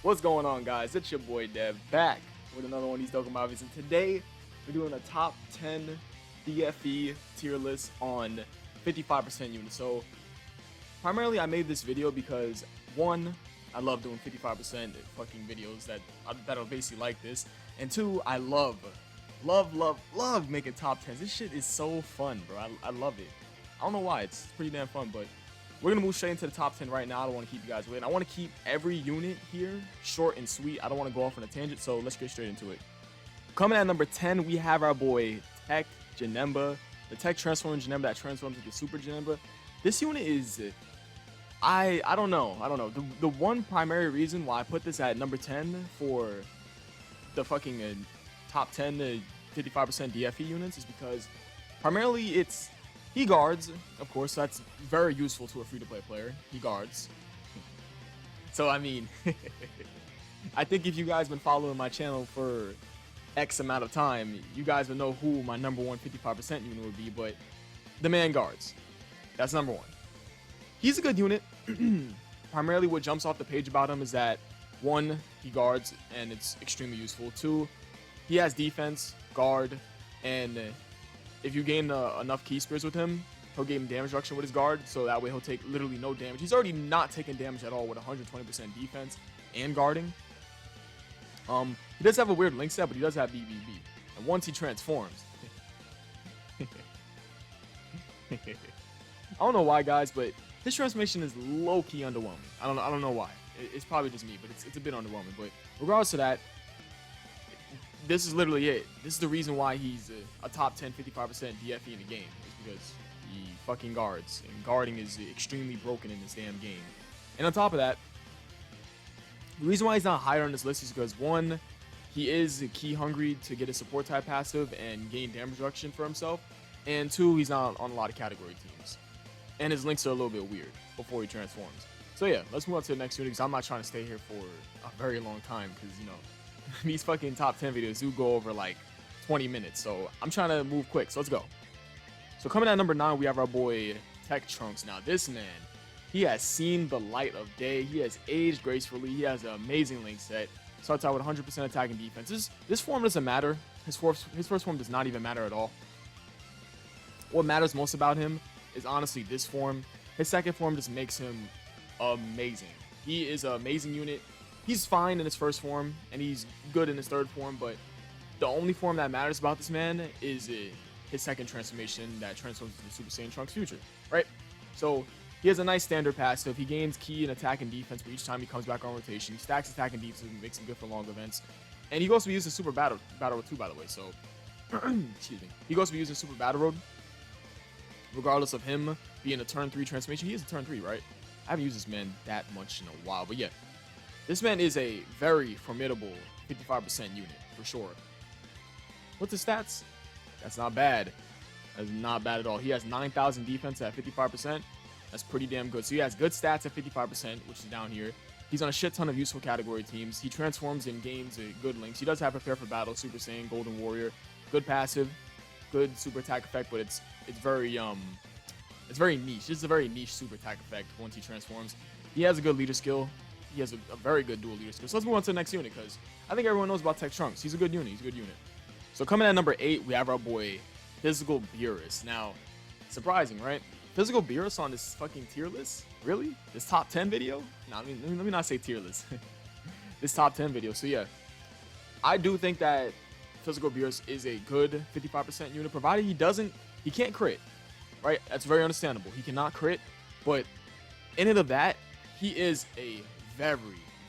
What's going on, guys? It's your boy Dev back with another one of these Dokkan movies, and today we're doing a top 10 DFE tier list on 55% units. So primarily I made this video because one, I love doing 55% fucking videos that are basically like this, and two, I love making top 10s. This shit is so fun, bro. I love it. I don't know why, it's pretty damn fun, but we're going to move straight into the top 10 right now. I don't want to keep you guys waiting. I want to keep every unit here short and sweet. I don't want to go off on a tangent, so let's get straight into it. Coming at number 10, we have our boy TEQ Janemba. The TEQ transformer Janemba that transforms into Super Janemba. This unit is... I don't know. The one primary reason why I put this at number 10 for the fucking top 10 55% DFE units is because primarily he guards, of course. That's very useful to a free-to-play player. He guards. So, I mean, I think if you guys been following my channel for X amount of time, you guys would know who my number one 55% unit would be, but the man guards. That's number one. He's a good unit. Primarily what jumps off the page about him is that, one, he guards, and it's extremely useful. Two, he has defense, guard, and... if you gain enough key spears with him, he'll gain damage reduction with his guard, so that way he'll take literally no damage. He's already not taking damage at all with 120% defense and guarding. He does have a weird link set, but he does have BBB. And once he transforms... I don't know why, guys, but his transformation is low-key underwhelming. I don't know why. It's probably just me, but it's a bit underwhelming. But regardless of that, this is literally it. This is the reason why he's a top 10, 55% DFE in the game. Is because he fucking guards. And guarding is extremely broken in this damn game. And on top of that, the reason why he's not higher on this list is because, one, he is key hungry to get a support type passive and gain damage reduction for himself. And two, he's not on a lot of category teams. And his links are a little bit weird before he transforms. So yeah, let's move on to the next unit because I'm not trying to stay here for a very long time because, you know, these fucking top 10 videos do go over like 20 minutes, so I'm trying to move quick, so let's go. So coming at number 9, we have our boy TEQ Trunks. Now this man, he has seen the light of day. He has aged gracefully. He has an amazing link set. Starts out with 100% attack and defense. This form doesn't matter. His first form does not even matter at all. What matters most about him is honestly this form. His second form just makes him amazing. He is an amazing unit. He's fine in his first form, and he's good in his third form, but the only form that matters about this man is his second transformation that transforms into Super Saiyan Trunks Future, right? So he has a nice standard passive. He gains key and attack and defense for each time he comes back on rotation. He stacks attack and defense and makes him good for long events. And he goes to be used in Super Battle Road too, by the way, so... excuse me. He goes to be used in Super Battle Road, regardless of him being a turn 3 transformation. He is a turn 3, right? I haven't used this man that much in a while, but yeah. This man is a very formidable 55% unit, for sure. What's his stats? That's not bad. That's not bad at all. He has 9,000 defense at 55%. That's pretty damn good. So he has good stats at 55%, which is down here. He's on a shit ton of useful category teams. He transforms and gains good links. He does have Prepare for Battle, Super Saiyan, Golden Warrior. Good passive, good super attack effect, but it's very niche. This is a very niche super attack effect once he transforms. He has a good leader skill. He has a very good dual leader skill. So let's move on to the next unit because I think everyone knows about TEQ Trunks. He's a good unit. He's a good unit. So coming at number 8, we have our boy PHY Beerus. Now, surprising, right? PHY Beerus on this fucking tier list? Really? This top 10 video? No, I mean, let me not say tier list. This top 10 video. So yeah, I do think that PHY Beerus is a good 55% unit, provided he can't crit, right? That's very understandable. He cannot crit, but in it of that, he is a very,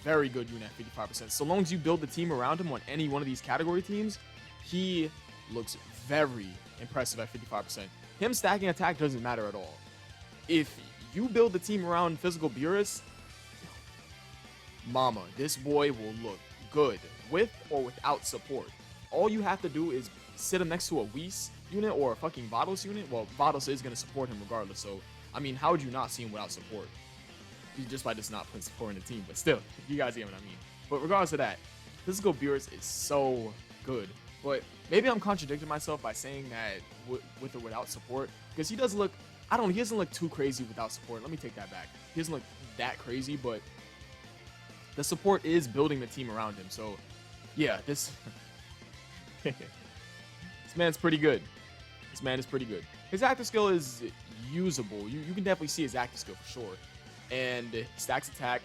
very good unit at 55%. So long as you build the team around him on any one of these category teams, he looks very impressive at 55%. Him stacking attack doesn't matter at all. If you build the team around PHY Beerus, mama, this boy will look good with or without support. All you have to do is sit him next to a Whis unit or a fucking Vados unit. Well, Vados is going to support him regardless, so, I mean, how would you not see him without support? Just by just not putting support in the team, but still, you guys get what I mean. But regardless of that, PHY Beerus is so good. But maybe I'm contradicting myself by saying that with or without support, because he does look, he doesn't look too crazy without support. Let me take that back. He doesn't look that crazy, but the support is building the team around him. So yeah, this this man's pretty good. This man is pretty good. His active skill is usable. You can definitely see his active skill for sure. And he stacks attack,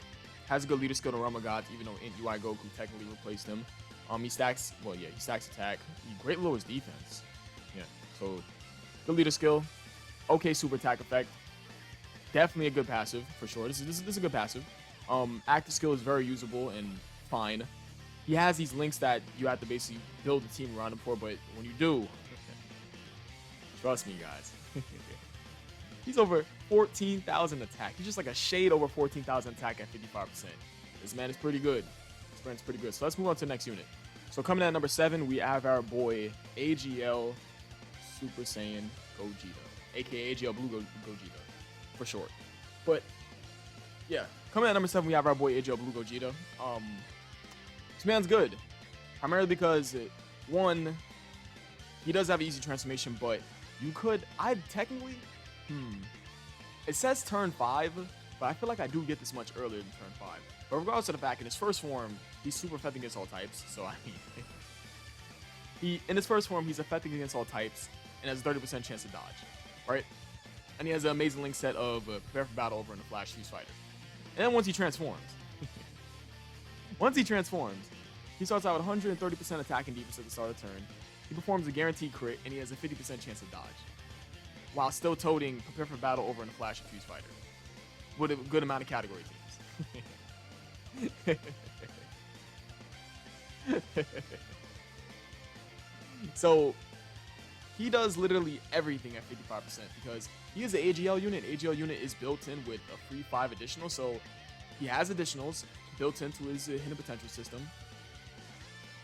has a good leader skill to Realm of Gods, even though INT UI Goku technically replaced him. He stacks, well, yeah, he stacks attack. He great lowers defense. Yeah, so good leader skill. Okay, super attack effect. Definitely a good passive for sure. This is a good passive. Active skill is very usable and fine. He has these links that you have to basically build a team around him for, but when you do, trust me, guys, he's over 14,000 attack. He's just like a shade over 14,000 attack at 55%. This man is pretty good. This man is pretty good. So let's move on to the next unit. So coming at number 7, we have our boy AGL Super Saiyan Gogeta, aka AGL Blue Gogeta, for short. But yeah, coming at number 7, we have our boy AGL Blue Gogeta. This man's good, primarily because one, he does have easy transformation, but you could, it says turn 5, but I feel like I do get this much earlier than turn 5. But regardless of the fact, in his first form, he's super effective against all types. So I mean, in his first form, he's effective against all types and has a 30% chance to dodge, right? And he has an amazing link set of prepare for battle over in the Flash Fuse Fighter. And then once he transforms, he starts out with 130% attack and defense at the start of the turn. He performs a guaranteed crit, and he has a 50% chance to dodge, while still toting prepare for battle over in the Flash Fuse Fighter with a good amount of category teams. So he does literally everything at 55% because he is an AGL unit. AGL unit is built in with a free 5 additional, so he has additionals built into his hidden potential system.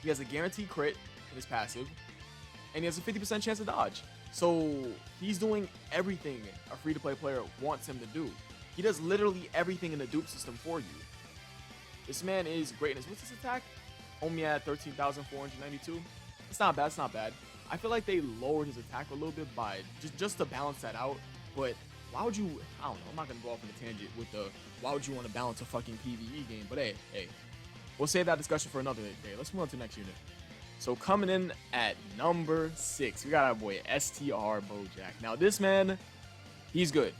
He has a guaranteed crit in his passive, and he has a 50% chance to dodge. So he's doing everything a free-to-play player wants him to do. He does literally everything in the dupe system for you. This man is greatness. What's his attack? Only at 13,492. It's not bad. It's not bad. I feel like they lowered his attack a little bit by just to balance that out. But why would you? I don't know. I'm not gonna go off on a tangent with the why would you want to balance a fucking PvE game? But hey, we'll save that discussion for another day. Let's move on to the next unit. So coming in at number 6, we got our boy STR Boujack. Now this man, he's good.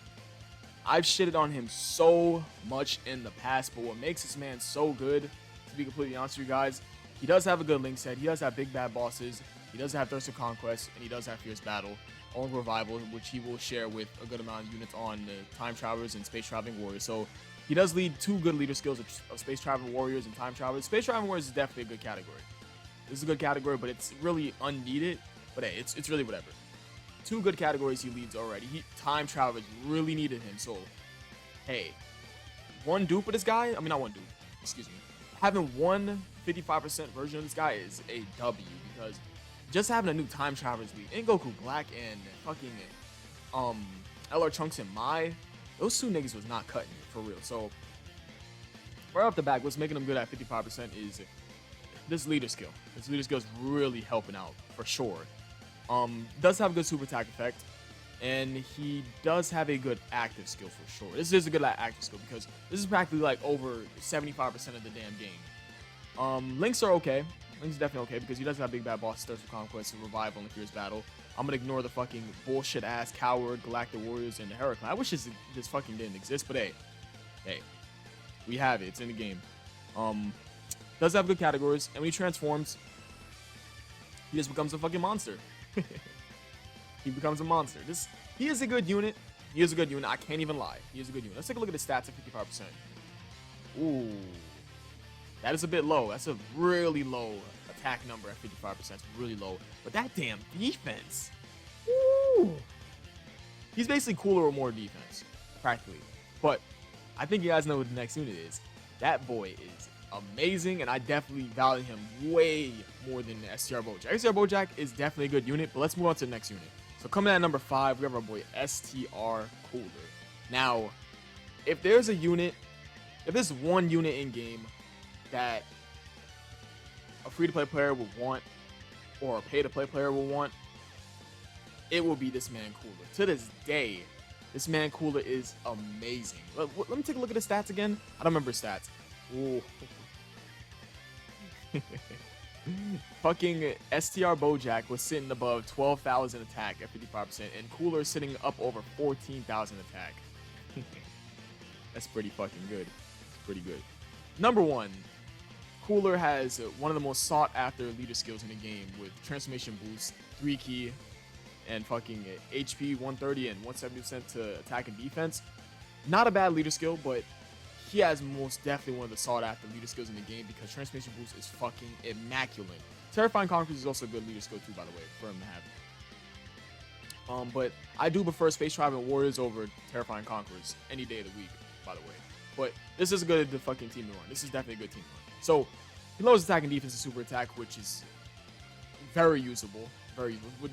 I've shitted on him so much in the past, but what makes this man so good, to be completely honest with you guys, he does have a good link set. He does have big bad bosses. He does have Thirst of Conquest, and he does have Fierce Battle, all in Revival, which he will share with a good amount of units on the Time Travelers and Space Traveling Warriors. So he does lead 2 good leader skills of Space Traveling Warriors and Time Travelers. Space Traveling Warriors is definitely a good category. This is a good category, but it's really unneeded. But hey, it's really whatever. 2 good categories he leads already. Time Travelers really needed him. So, hey, one dupe of this guy, I mean, not one dupe, excuse me. Having one 55% version of this guy is a W, because just having a new Time Travelers lead, and Goku Black and fucking LR Trunks and those 2 niggas was not cutting it, for real. So, right off the back, what's making him good at 55% is this leader skill. This leader skill is really helping out, for sure. Does have a good super attack effect, and he does have a good active skill for sure. This is a good active skill because this is practically like over 75% of the damn game. Links are okay. Links are definitely okay because he does have big bad bosses, Thirst for Conquest, and Revival, and Fierce Battle. I'm gonna ignore the fucking bullshit ass Coward, Galactic Warriors, and the Heraclan. I wish this fucking didn't exist, but hey, we have it. It's in the game. Does have good categories, and when he transforms, he just becomes a fucking monster. He becomes a monster. He is a good unit. He is a good unit. I can't even lie. He is a good unit. Let's take a look at his stats at 55%. Ooh. That is a bit low. That's a really low attack number at 55%. It's really low. But that damn defense. Ooh. He's basically cooler or more defense, practically. But I think you guys know what the next unit is. That boy is amazing, and I definitely value him way more than STR Boujack. STR Boujack is definitely a good unit, but let's move on to the next unit. So coming in at number 5, we have our boy STR Cooler. Now, if there's one unit in game that a free-to-play player will want, or a pay-to-play player will want, it will be this man Cooler. To this day, this man Cooler is amazing. Let me take a look at his stats again. I don't remember his stats. Ooh, Fucking STR Boujack was sitting above 12,000 attack at 55%, and Cooler sitting up over 14,000 attack. That's pretty fucking good. It's pretty good. Number 1, Cooler has one of the most sought after leader skills in the game with transformation boost, 3 key, and fucking HP 130 and 170% to attack and defense. Not a bad leader skill, but he has most definitely one of the sought after leader skills in the game because transformation boost is fucking immaculate. Terrifying Conquerors is also a good leader skill too, by the way, for him to have. But I do prefer Space Tribe and Warriors over Terrifying Conquerors any day of the week, by the way. But this is a good fucking team to run. This is definitely a good team to run. So he lowers attack and defense and super attack, which is very usable.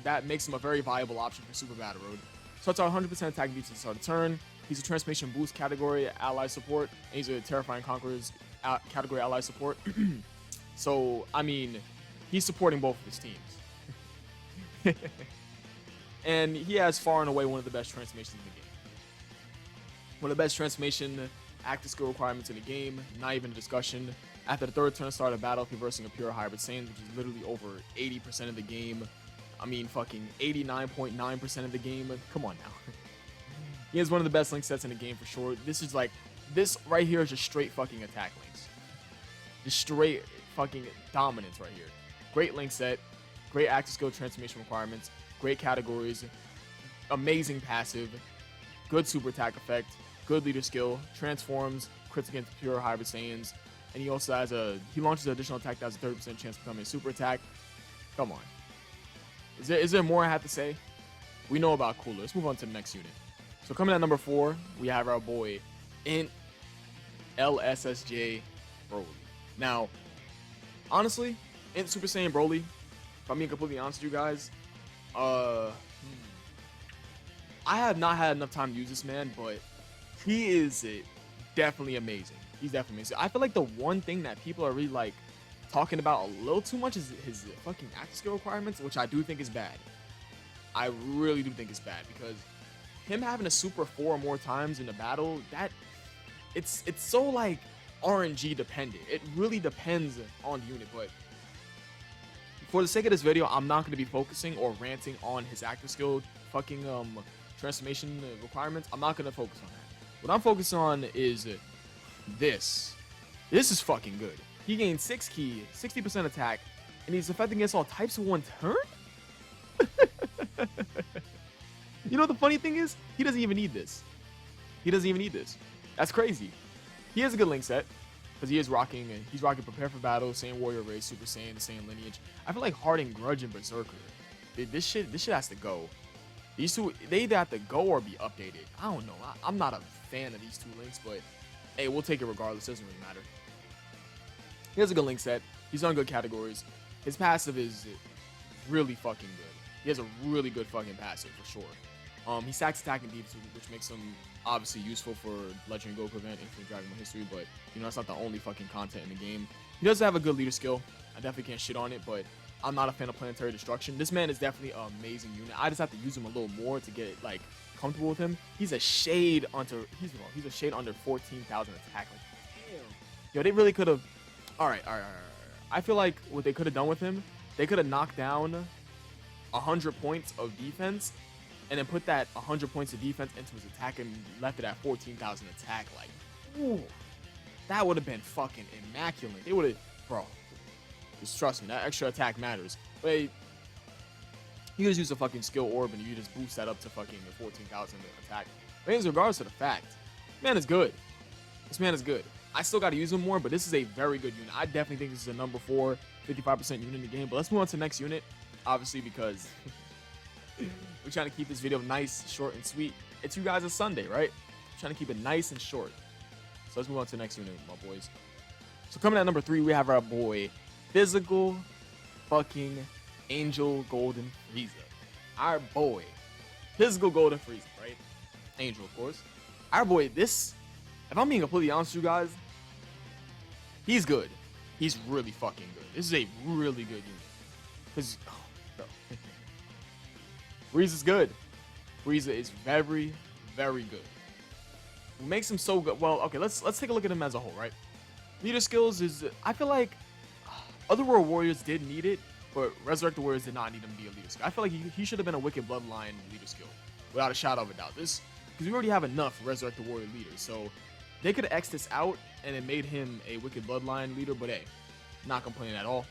That makes him a very viable option for Super Battle Road. Starts out 100% attack and defense to start a turn. He's a transformation boost category ally support, and he's a Terrifying Conquerors category ally support. So I mean, he's supporting both of his teams. And he has far and away one of the best transformations in the game. One of the best transformation active skill requirements in the game, not even a discussion. After the third turn start of battle, if you're versing a pure hybrid Saiyan, which is literally over 80% of the game. I mean, fucking 89.9% of the game. Come on now. He has one of the best link sets in the game for sure. This is like, this right here is just straight fucking attack links. Just straight fucking dominance right here. Great link set, great active skill transformation requirements, great categories, amazing passive, good super attack effect, good leader skill, transforms, crits against pure hybrid Saiyans, and he also has he launches an additional attack that has a 30% chance of becoming a super attack. Come on. Is there more I have to say? We know about Cooler. Let's move on to the next unit. So coming at number 4, we have our boy INT LSSJ Broly. Now, honestly, INT Super Saiyan Broly, if I'm being completely honest with you guys, I have not had enough time to use this man, but he is definitely amazing. He's definitely amazing. I feel like the one thing that people are really like talking about a little too much is his fucking active skill requirements, which I do think is bad. I really do think it's bad because him having a super 4 or more times in a battle, that it's so like RNG dependent. It really depends on the unit, but for the sake of this video, I'm not going to be focusing or ranting on his active skill fucking transformation requirements. I'm not going to focus on that. What I'm focusing on is this. This is fucking good. He gains 6 key, 60% attack, and he's effective against all types in one turn? You know, the funny thing is, he doesn't even need this. He doesn't even need this. That's crazy. He has a good link set, because he's rocking Prepare for Battle, Saiyan Warrior Race, Super Saiyan, the Saiyan lineage. I feel like Hardened Grudge and Berserker. This shit has to go. These two, they either have to go or be updated. I don't know. I'm not a fan of these two links, but hey, we'll take it regardless. Doesn't really matter. He has a good link set. He's on good categories. His passive is really fucking good. He has a really good fucking passive for sure. He stacks attack and defense, which makes him obviously useful for Legendary Goku event, Infinite Dragon Ball history, but you know, that's not the only fucking content in the game. He does have a good leader skill. I definitely can't shit on it, but I'm not a fan of Planetary Destruction. This man is definitely an amazing unit. I just have to use him a little more to get like comfortable with him. He's a shade under he's a shade under 14,000 attack. Like, damn. Yo, they really could have. All right. I feel like what they could have done with him, they could have knocked down 100 points of defense and then put that 100 points of defense into his attack and left it at 14,000 attack. Like, ooh, that would have been fucking immaculate. They would have, bro. Just trust me, that extra attack matters. But you just use a fucking skill orb and you just boost that up to fucking 14,000 attack. But in regardless to the fact, man is good. This man is good. I still got to use him more, but this is a very good unit. I definitely think this is a number 4, 55% unit in the game. But let's move on to the next unit, obviously, because we're trying to keep this video nice, short, and sweet. It's you guys a Sunday, right? I'm trying to keep it nice and short. So let's move on to the next unit, my boys. So coming at number 3, we have our boy, Physical fucking Angel Golden Frieza. Our boy, Physical Golden Frieza, right? Angel, of course. Our boy, this, if I'm being completely honest with you guys, he's good. He's really fucking good. This is a really good unit. Because, oh, bro. Frieza's good. Frieza is very, very good. What makes him so good? Well, okay, let's take a look at him as a whole, right? Leader skills is, I feel like, Other World Warriors did need it, but Resurrected Warriors did not need him to be a leader skill. I feel like he should have been a Wicked Bloodline leader skill, without a shadow of a doubt. This, because we already have enough Resurrected Warrior leaders, so they could have X'd this out and it made him a Wicked Bloodline leader, but hey, not complaining at all.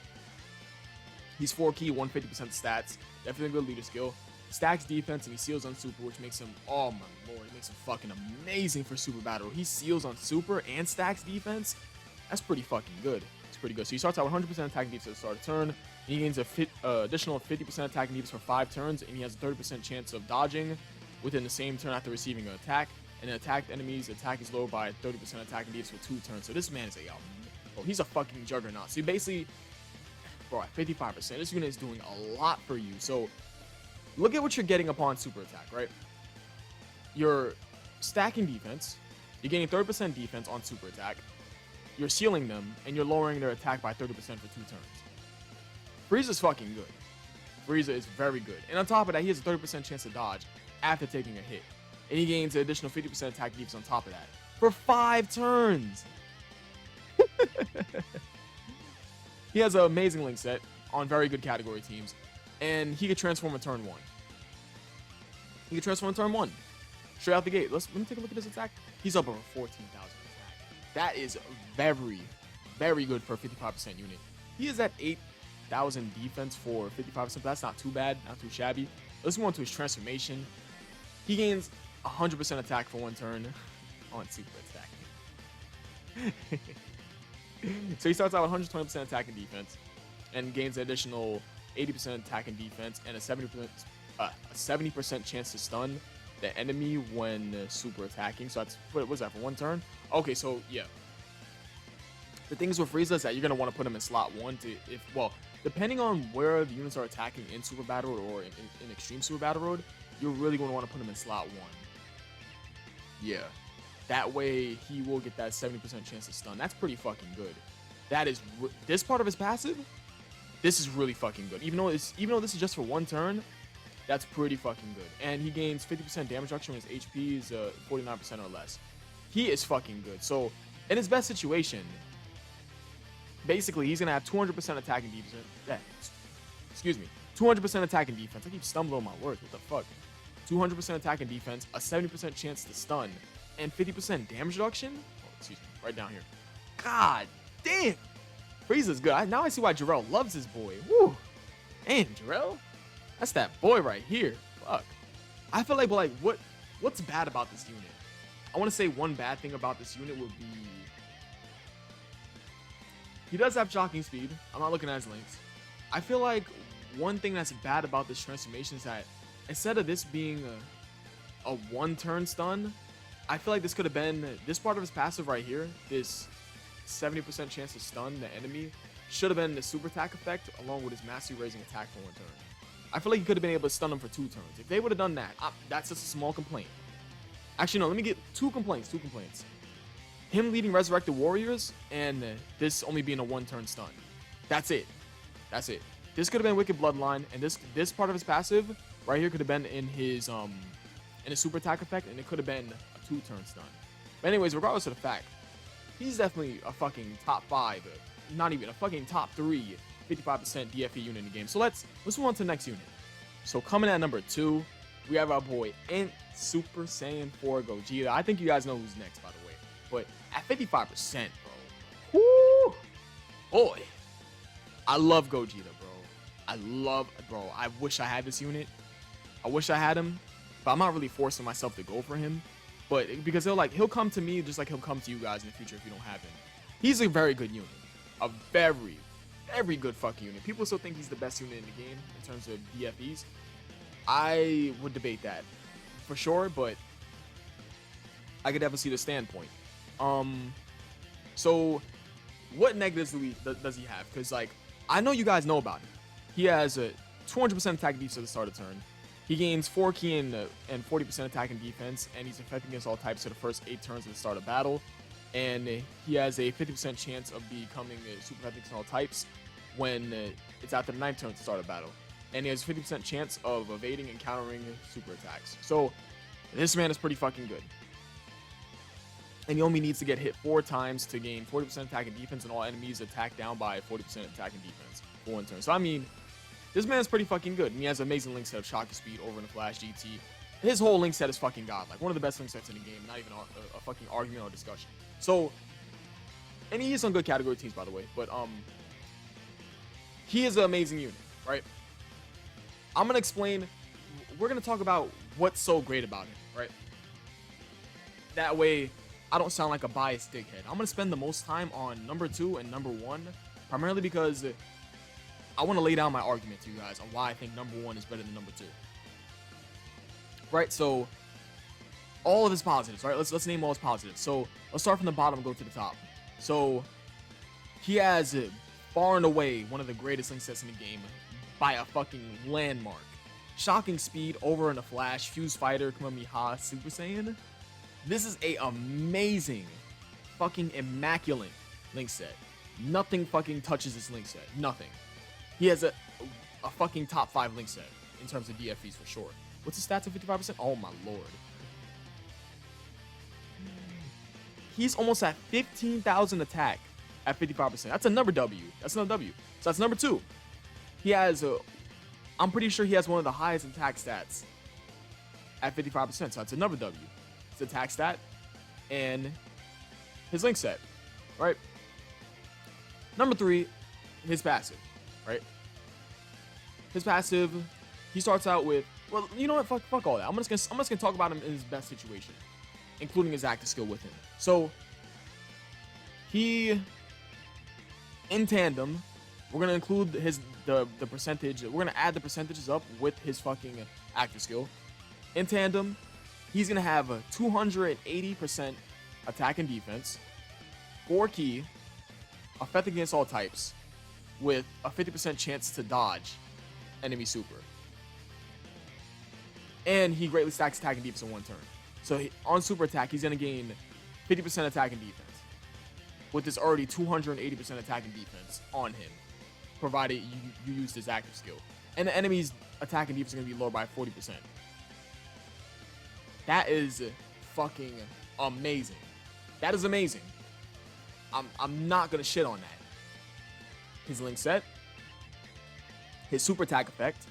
He's 4 key, 150% stats, definitely a good leader skill. Stacks defense and he seals on super, which makes him, oh my lord, it makes him fucking amazing for super battle. He seals on super and stacks defense. That's pretty fucking good. It's pretty good. So he starts out 100% attacking defense at the start of turn. He gains a additional 50% attacking defense for 5 turns, and he has a 30% chance of dodging within the same turn after receiving an attack. And then attacked enemies attack is lowered by 30% attacking defense for 2 turns. So this man is oh, he's a fucking juggernaut. So he basically, bro, at 55%, this unit is doing a lot for you. So look at what you're getting upon super attack, right? You're stacking defense, you're getting 30% defense on super attack, you're sealing them, and you're lowering their attack by 30% for 2 turns. Frieza's fucking good. Frieza is very good. And on top of that, he has a 30% chance to dodge after taking a hit. And he gains an additional 50% attack defense on top of that for 5 turns. He has an amazing link set on very good category teams. And he could transform in turn 1. He could transform in turn 1. Straight out the gate. Let me take a look at his attack. He's up over 14,000 attack. That is very, very good for a 55% unit. He is at 8,000 defense for 55%. That's not too bad, not too shabby. Let's move on to his transformation. He gains 100% attack for 1 turn on super attack. So he starts out with 120% attack and defense and gains an additional 80% attack and defense and a 70% chance to stun the enemy when super attacking. So that's, what was that, for 1 turn? Okay, so yeah. The things with Frieza is that you're going to want to put him in slot 1 to, well, depending on where the units are attacking in Super Battle Road or in Extreme Super Battle Road, you're really going to want to put him in slot 1. Yeah. That way, he will get that 70% chance to stun. That's pretty fucking good. That is, this part of his passive, this is really fucking good. Even though this is just for 1 turn, that's pretty fucking good. And he gains 50% damage reduction when his HP is 49% or less. He is fucking good. So, in his best situation, basically, he's going to have 200% attack and defense. Excuse me. 200% attack and defense. I keep stumbling on my words. What the fuck? 200% attack and defense, a 70% chance to stun, and 50% damage reduction. Oh, excuse me. Right down here. God damn. Frieza's good. Now I see why Jarrell loves his boy. Woo. And Jarrell? That's that boy right here. Fuck. I feel like, what's bad about this unit? I want to say one bad thing about this unit would be he does have shocking speed. I'm not looking at his links. I feel like one thing that's bad about this transformation is that instead of this being a 1-turn stun, I feel like this could have been, this part of his passive right here, this 70% chance to stun the enemy, should have been the super attack effect along with his mastery raising attack for 1 turn. I feel like he could have been able to stun him for 2 turns. If they would have done that, that's just a small complaint. Actually, no, let me get 2 complaints. Him leading Resurrected Warriors and this only being a 1-turn stun. That's it. This could have been Wicked Bloodline, and this part of his passive right here could have been in his super attack effect, and it could have been a 2-turn stun. But anyways, regardless of the fact, he's definitely a fucking top 5, not even a fucking top 3, 55% DFE unit in the game. So let's move on to the next unit. So coming at number 2, we have our boy INT Super Saiyan 4 Gogeta. I think you guys know who's next, by the way. But at 55%, bro. Whoo! Boy. I love Gogeta, bro. I wish I had this unit. I wish I had him. But I'm not really forcing myself to go for him. But because he'll come to me just like he'll come to you guys in the future if you don't have him. He's a very good unit. A very, very good fucking unit. People still think he's the best unit in the game in terms of DFEs. I would debate that for sure, but I could definitely see the standpoint. So what negatives does he have? Because like I know you guys know about him. He has a 200% attack defense at the start of turn. He gains 4 key and 40% attack and defense, and he's effective against all types for the first 8 turns at the start of battle. And he has a 50% chance of becoming super effective against all types when it's after the 9th turn at the start of battle. And he has a 50% chance of evading and countering super attacks. So this man is pretty fucking good. and he only needs to get hit 4 times to gain 40% attack and defense, and all enemies attack down by 40% attack and defense for 1 turn. So I mean, this man's pretty fucking good, and he has an amazing link set of Shock Speed over in the Flash GT. His whole link set is fucking god, like one of the best link sets in the game, not even a fucking argument or discussion. So, and he is on good category teams, by the way, but he is an amazing unit, right? I'm gonna explain, we're gonna talk about what's so great about him, right? That way, I don't sound like a biased dickhead. I'm gonna spend the most time on number 2 and number 1, primarily because I want to lay down my argument to you guys on why I think number 1 is better than number 2. Right, so all of his positives, right? Let's name all his positives. So let's start from the bottom and go to the top. So he has far and away one of the greatest link sets in the game by a fucking landmark. Shocking speed over in a Flash, Fuse Fighter, Kamehameha, Super Saiyan. This is a amazing, fucking immaculate link set. Nothing fucking touches this link set. Nothing. He has a fucking top 5 link set in terms of DFEs for sure. What's his stats at 55%? Oh my lord. He's almost at 15,000 attack at 55%. That's another W. That's another W. So that's number 2. He has, I'm pretty sure he has one of the highest attack stats at 55%. So that's another W. His attack stat and his link set, right? Number 3, his passive, right? His passive, he starts out with, well, you know what? Fuck all that. I'm just gonna talk about him in his best situation, including his active skill with him. So he, in tandem, we're gonna include the percentage. We're gonna add the percentages up with his fucking active skill. In tandem, he's gonna have a 280% attack and defense, 4 key, effective against all types, with a 50% chance to dodge enemy super. And he greatly stacks attack and defense in 1 turn. So on super attack, he's going to gain 50% attack and defense with this already 280% attack and defense on him, provided you use this active skill. And the enemy's attack and defense is going to be lower by 40%. That is fucking amazing. That is amazing. I'm not going to shit on that. His link set, his super attack effect,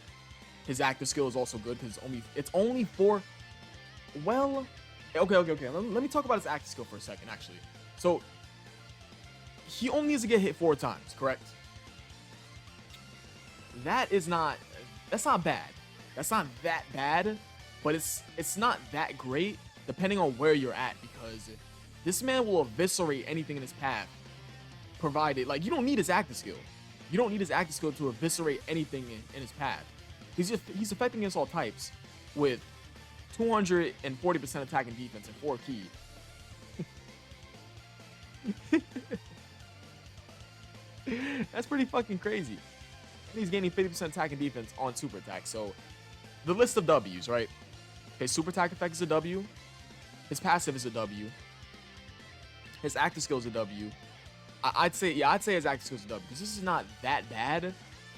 his active skill is also good because it's only 4. Well, okay. Let me talk about his active skill for a second, actually. So he only needs to get hit 4 times, correct? That's not bad. That's not that bad, but it's not that great depending on where you're at, because this man will eviscerate anything in his path, provided, like, you don't need his active skill. You don't need his active skill to eviscerate anything in his path. He's affecting against all types with 240% attack and defense and 4 key. That's pretty fucking crazy. And he's gaining 50% attack and defense on super attack. So the list of W's, right? His super attack effect is a W. His passive is a W. His active skill is a W. I'd say his active skill is a W, because this is not that bad.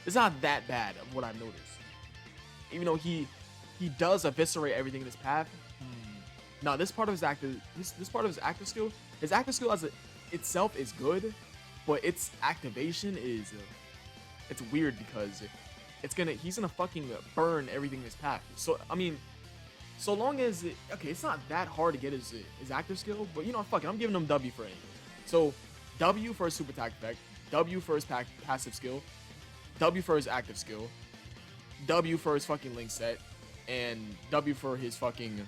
It's not that bad of what I've noticed. Even though he does eviscerate everything in his path. Now this part of his active skill, his active skill itself is good, but its activation is it's weird, because he's gonna fucking burn everything in his path. So I mean, so long as it's not that hard to get his active skill, but you know, fuck it, I'm giving him W for anything. So W for his super attack effect, W for his passive skill, W for his active skill, W for his fucking link set, and W for his fucking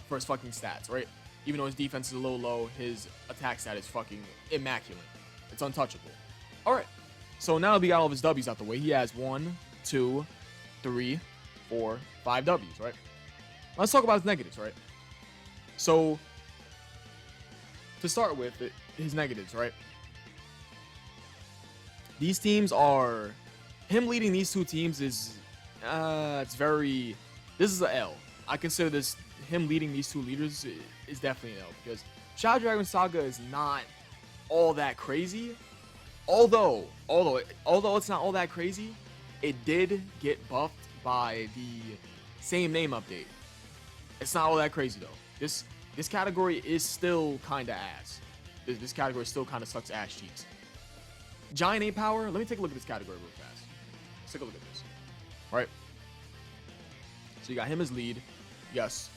stats, right? Even though his defense is a little low, his attack stat is fucking immaculate. It's untouchable. All right. So now that we got all of his W's out the way, he has 1, 2, 3, 4, 5 W's, right? Let's talk about his negatives, right? So to start with, his negatives, right? These teams are, him leading these 2 teams is, this is a L. I consider him leading these 2 leaders is definitely an L, because Shadow Dragon Saga is not all that crazy. Although it's not all that crazy, it did get buffed by the same name update. It's not all that crazy though. this category is still kind of ass. This category still kind of sucks ass cheeks. Giant 8 power. Let me take a look at this category real fast. Let's take a look at this. All right. So you got him as lead. Yes.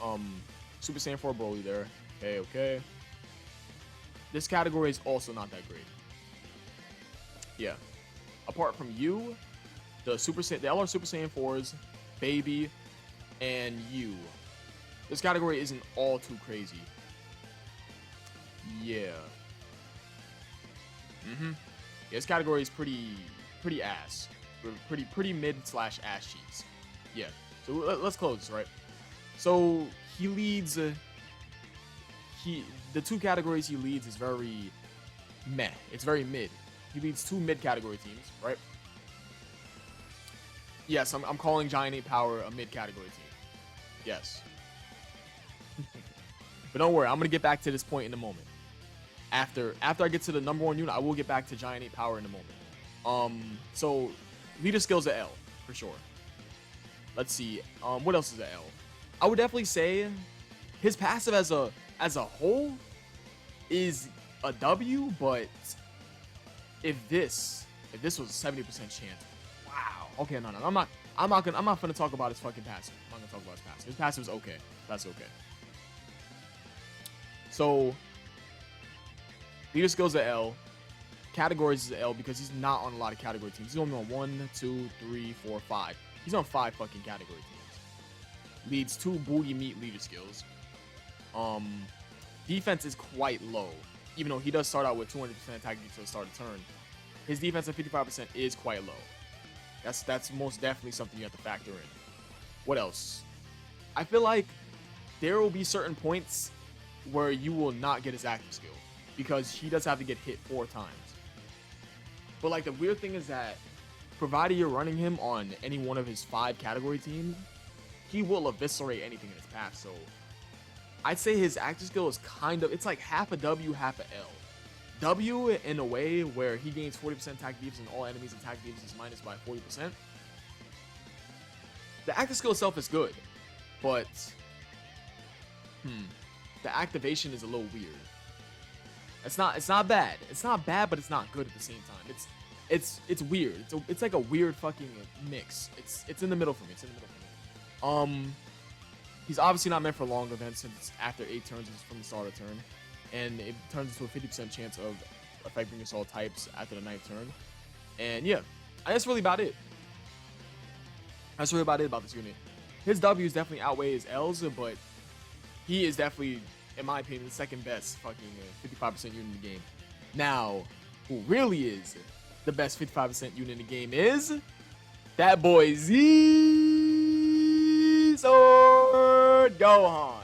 Super Saiyan 4 Broly there. Okay. This category is also not that great. Yeah. Apart from you, the LR Super Saiyan 4s, Baby, and you. This category isn't all too crazy. Yeah. Yeah, this category is pretty ass. Pretty mid/ass cheeks. Yeah. So let's close this, right? So he leads. The 2 categories he leads is very meh. It's very mid. He leads 2 mid category teams, right? Yes, I'm calling Giant 8 Power a mid category team. Yes. But don't worry, I'm gonna get back to this point in a moment. After I get to the #1 unit, I will get back to Giant 8 Power in a moment. So leader skills at L for sure. Let's see. What else is at L? I would definitely say his passive as a whole is a W, but if this was a 70% chance, wow. Okay, no, I'm not gonna talk about his fucking passive. I'm not gonna talk about his passive. His passive is okay. That's okay. So leader skills at L, categories is at L because he's not on a lot of category teams. He's only on 1, 2, 3, 4, 5. He's on 5 fucking category teams. Leads 2 booty meat leader skills. Defense is quite low, even though he does start out with 200% attack to the start of turn. His defense at 55% is quite low. That's most definitely something you have to factor in. What else? I feel like there will be certain points where you will not get his active skill because he does have to get hit 4 times. But like the weird thing is that provided you're running him on any one of his 5 category teams, he will eviscerate anything in his path. So I'd say his active skill is it's like half a W, half a L. W in a way where he gains 40% attack defense and all enemies attack defense is minus by 40%. The active skill itself is good, but the activation is a little weird. It's not bad. It's not bad, but it's not good at the same time. It's weird. It's like a weird fucking mix. It's in the middle for me. He's obviously not meant for long events since after 8 turns is from the start of the turn, and it turns into a 50% chance of affecting us all types after the 9th turn. And yeah, that's really about it. That's really about it about this unit. His W's definitely outweigh his L's, but he is definitely, in my opinion, the second best fucking 55% unit in the game. Now, who really is the best 55% unit in the game is that boy Z Sword Gohan.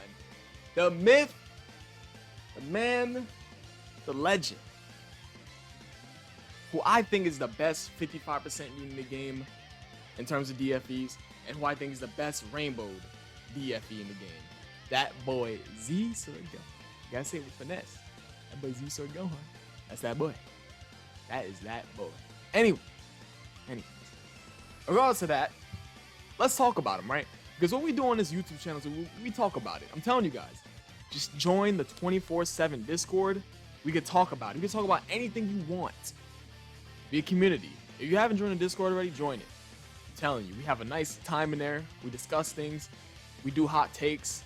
The myth, the man, the legend. Who I think is the best 55% unit in the game in terms of DFEs, and who I think is the best rainbowed DFE in the game. That boy Z Sword Gohan. You gotta say it with finesse. That boy Z Sword Gohan. That's that boy. That is that boy. Anyways. Regardless of that, let's talk about him, right? Because what we do on this YouTube channel is we talk about it. I'm telling you guys, just join the 24/7 Discord. We could talk about it. We could talk about anything you want. Be a community. If you haven't joined the Discord already, join it. I'm telling you, we have a nice time in there. We discuss things. We do hot takes.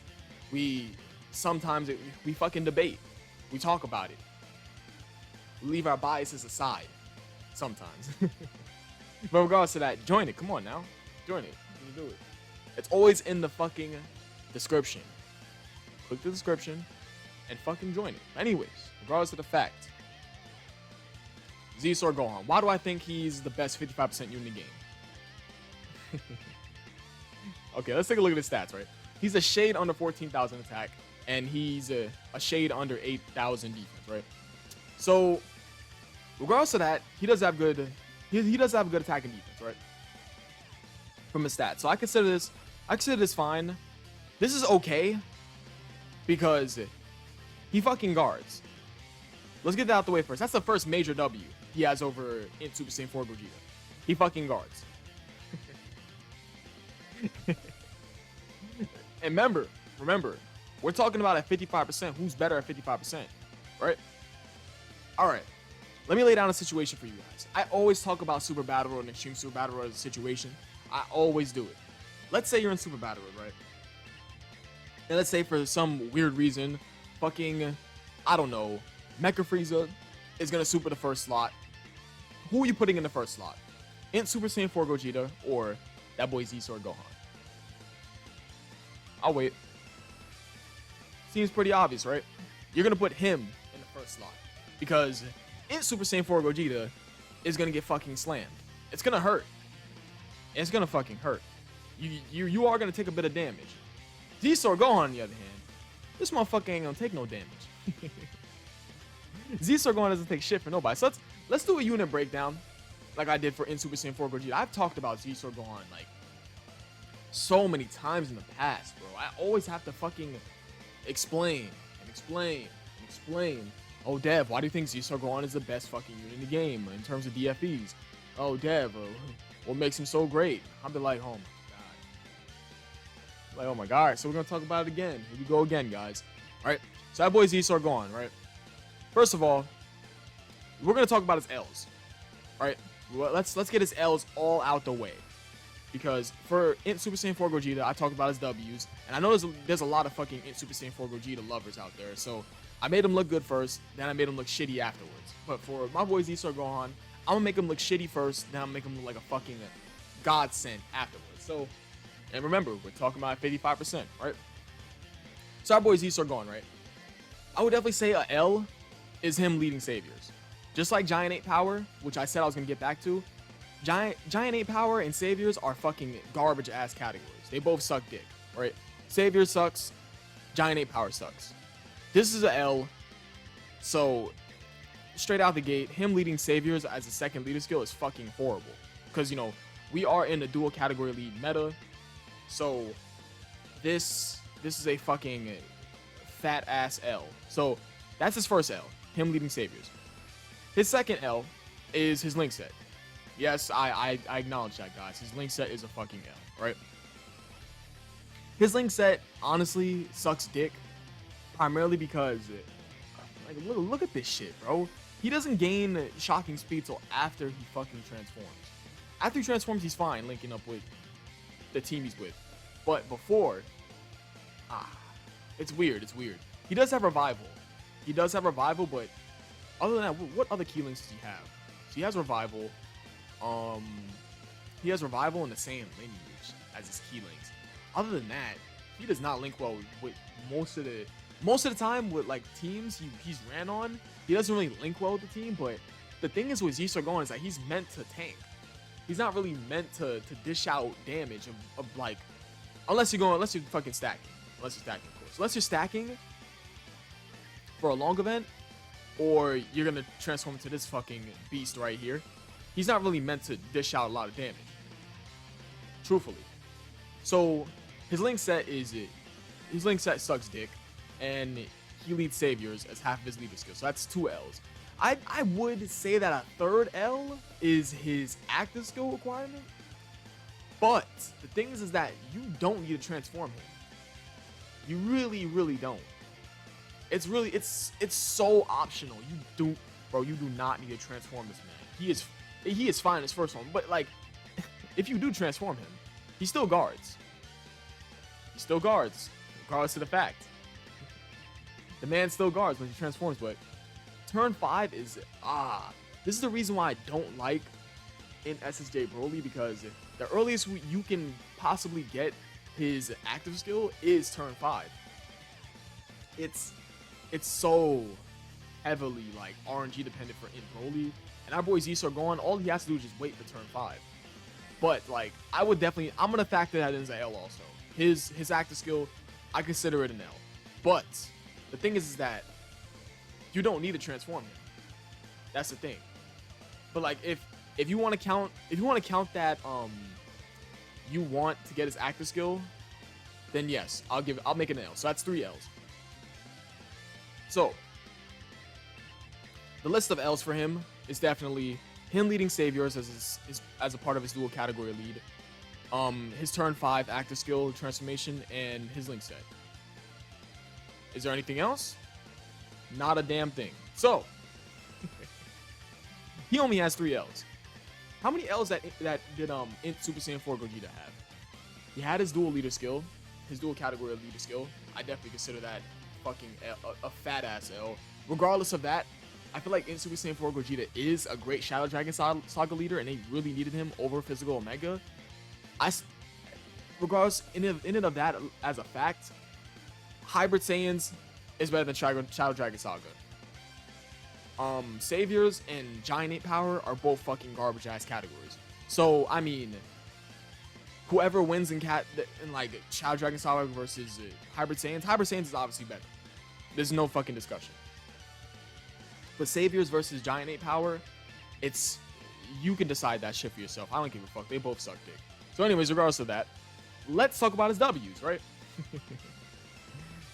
We fucking debate. We talk about it. We leave our biases aside sometimes. But regardless of that, join it. Come on now. Join it. You can do it. It's always in the fucking description. Click the description and fucking join it. Anyways, regardless of the fact, Z Sword Gohan. Why do I think he's the best 55% unit in the game? Okay, let's take a look at his stats, right? He's a shade under 14,000 attack, and he's a shade under 8,000 defense, right? So, regardless of that, he does have good. He does have good attack and defense, right? From his stats, so I consider this fine. This is okay because he fucking guards. Let's get that out the way first. That's the first major W he has over INT SSJ4 Gogeta. He fucking guards. And remember, We're talking about at 55%. Who's better at 55%, right? All right. Let me lay down a situation for you guys. I always talk about Super Battle Road and Extreme Super Battle Road as a situation. I always do it. Let's say you're in Super Battle Road, right? And let's say for some weird reason, fucking, I don't know, Mecha Frieza is going to super the first slot. Who are you putting in the first slot? INT Super Saiyan 4 Gogeta or that boy Z Sword Gohan? I'll wait. Seems pretty obvious, right? You're going to put him in the first slot because INT Super Saiyan 4 Gogeta is going to get fucking slammed. It's going to hurt. It's going to fucking hurt. You are going to take a bit of damage. Z Sword Gohan, on the other hand, this motherfucker ain't going to take no damage. Z Sword Gohan doesn't take shit for nobody. So let's do a unit breakdown like I did for INT Super Saiyan 4 Gogeta. I've talked about Z Sword Gohan like so many times in the past, bro. I always have to fucking explain and explain and explain. Oh, Dev, why do you think Z Sword Gohan is the best fucking unit in the game in terms of DFEs? Oh, Dev, what makes him so great? I'll be like, oh my god. Like, oh my god. So we're going to talk about it again. Here we go again, guys. All right. So that boy Z Sword Gohan, right? First of all, we're going to talk about his L's. All right. Well, let's get his L's all out the way. Because for INT Super Saiyan 4 Gogeta, I talked about his W's. And I know there's a lot of fucking INT Super Saiyan 4 Gogeta lovers out there. So I made him look good first, then I made him look shitty afterwards. But for my boy Z Sword Gohan, I'm going to make him look shitty first, then I'm going to make him look like a fucking godsend afterwards. So, and remember, we're talking about 55%, right? So our boy Z Sword Gohan, right? I would definitely say a L is him leading Saviors. Just like Giant 8 Power, which I said I was going to get back to, Giant 8 Power and Saviors are fucking garbage ass categories. They both suck dick, right? Saviors sucks, Giant 8 Power sucks. This is a L, so straight out the gate, him leading Saviors as a second leader skill is fucking horrible. Because, you know, we are in the dual category lead meta, so this is a fucking fat ass L. So that's his first L, him leading Saviors. His second L is his link set. Yes, I acknowledge that, guys. His link set is a fucking L, right? His link set, honestly, sucks dick. Primarily because, like, look at this shit, bro. He doesn't gain shocking speed till after he fucking transforms. After he transforms, he's fine linking up with the team he's with. But before, it's weird. It's weird. He does have revival. He does have revival, but other than that, what other key links does he have? So he has revival. He has revival in the same lineage as his key links. Other than that, he does not link well with most of the time with like teams he's ran on. He doesn't really link well with the team. But the thing is with Z Sword Gohan is that he's meant to tank. He's not really meant to dish out damage of like, unless you're fucking stacking. Unless you're stacking, of course. Unless you're stacking for a long event, or you're gonna transform into this fucking beast right here. He's not really meant to dish out a lot of damage, truthfully. So his link set sucks dick, and he leads Saviors as half of his leader skill. So that's 2 L's. I would say that a third L is his active skill requirement. But the thing is that you don't need to transform him. You really, really don't. It's so optional. You do not need to transform this man. He is fine in his first one, but like, if you do transform him, he still guards. He still guards, regardless of the fact. The man still guards when he transforms, but turn 5 is, this is the reason why I don't like INT SSJ Broly, because the earliest you can possibly get his active skill is turn 5. It's so heavily like RNG dependent for INT Broly, and our boy Z Sword Gohan, all he has to do is just wait for turn 5. But like, I'm gonna factor that in as an L also. His active skill, I consider it an L. But the thing is that you don't need to transform him. That's the thing. But like, if you want to count that you want to get his active skill, then yes, I'll make it an L. So that's 3 L's. So the list of L's for him is definitely him leading Saviors as a part of his dual category lead, his turn 5 active skill transformation, and his link set. Is there anything else? Not a damn thing. So, he only has 3 L's. How many L's that did INT Super Saiyan 4 Gogeta have? He had his dual leader skill, his dual category of leader skill. I definitely consider that fucking a fat ass L. Regardless of that, I feel like INT Super Saiyan 4 Gogeta is a great Shadow Dragon Saga leader, and they really needed him over Physical Omega. Regardless, in and of that as a fact, Hybrid Saiyans is better than Shadow Dragon Saga. Saviors and Giant Ape Power are both fucking garbage ass categories. So I mean, whoever wins in like Shadow Dragon Saga versus Hybrid Saiyans is obviously better. There's no fucking discussion. But Saviors versus Giant Ape Power, you can decide that shit for yourself. I don't give a fuck. They both suck dick. So anyways, regardless of that, let's talk about his W's, right?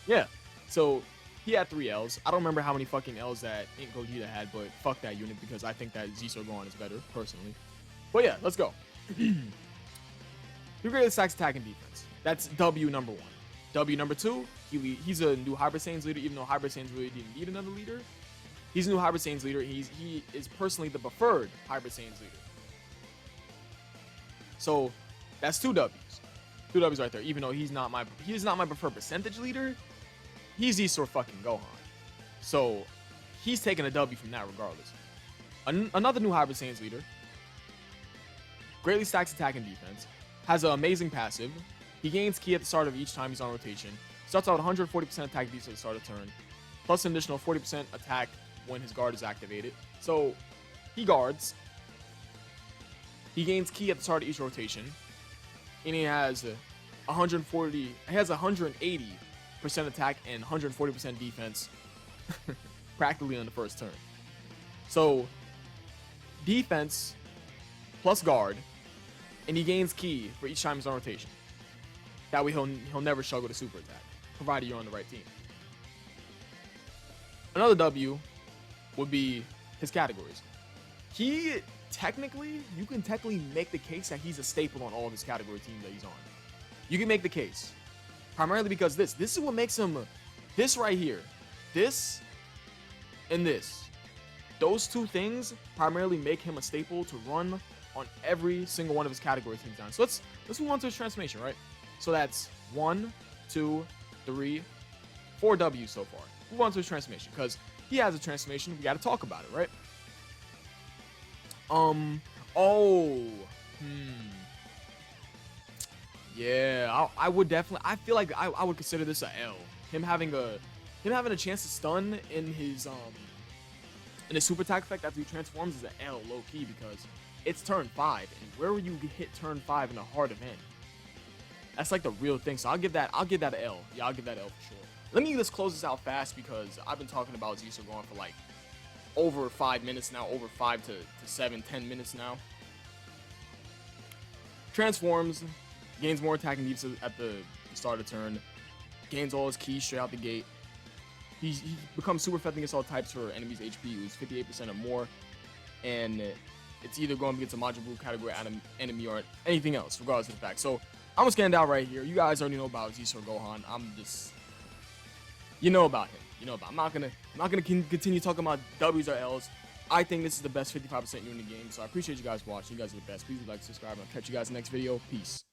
Yeah. So he had 3 L's. I don't remember how many fucking L's that INT Gogeta had, but fuck that unit because I think that Z Sword Gohan is better, personally. But yeah, let's go. 3 greatest stacks, attack, and defense. That's W number 1. W number 2, he's a new Hybrid Saiyans leader, even though Hybrid Saiyans really didn't need another leader. He's a new Hybrid Saiyans leader. He is personally the preferred Hybrid Saiyans leader. So that's 2 W's. 2 W's right there. Even though he's not my preferred percentage leader, he's Z Sword fucking Gohan. So he's taking a W from that regardless. Another new Hybrid Saiyans leader. Greatly stacks attack and defense. Has an amazing passive. He gains ki at the start of each time he's on rotation. Starts out 140% attack defense at the start of turn. Plus an additional 40% attack when his guard is activated. So he guards. He gains ki at the start of each rotation. And he has 180% attack and 140% defense practically on the first turn. So defense plus guard, and he gains ki for each time he's on rotation. That way he'll never struggle to super attack, provided you're on the right team. Another W would be his categories. You can technically make the case that he's a staple on all of his category teams that he's on. You can make the case. Primarily because this is what makes him, this right here, this and this. Those 2 things primarily make him a staple to run on every single one of his category teams down. So let's move on to his transformation, right? So that's 1, 2, 3, 4 W's so far. Move on to his transformation, because he has a transformation. We got to talk about it, right? Yeah, I would definitely. I feel like I would consider this a L. Him having a chance to stun in his super attack effect after he transforms is an L low key, because it's turn 5, and where would you hit turn 5 in a hard event? That's like the real thing. So I'll give that an L. Yeah, I'll give that an L for sure. Let me just close this out fast because I've been talking about Z Sword Gohan for like over 5 minutes now, over 5 to 7, 10 minutes now. Transforms, gains more attack and defense at the start of turn, gains all his keys straight out the gate. He becomes super effective against all types for enemies' HP, who's 58% or more, and it's either going against a Majin Buu category enemy or anything else, regardless of the fact. So I'm gonna stand out right here. You guys already know about Z Sword Gohan. You know about him. I'm not gonna continue talking about W's or L's. I think this is the best 55% unit in the game. So I appreciate you guys watching. You guys are the best. Please like, subscribe, and I'll catch you guys in the next video. Peace.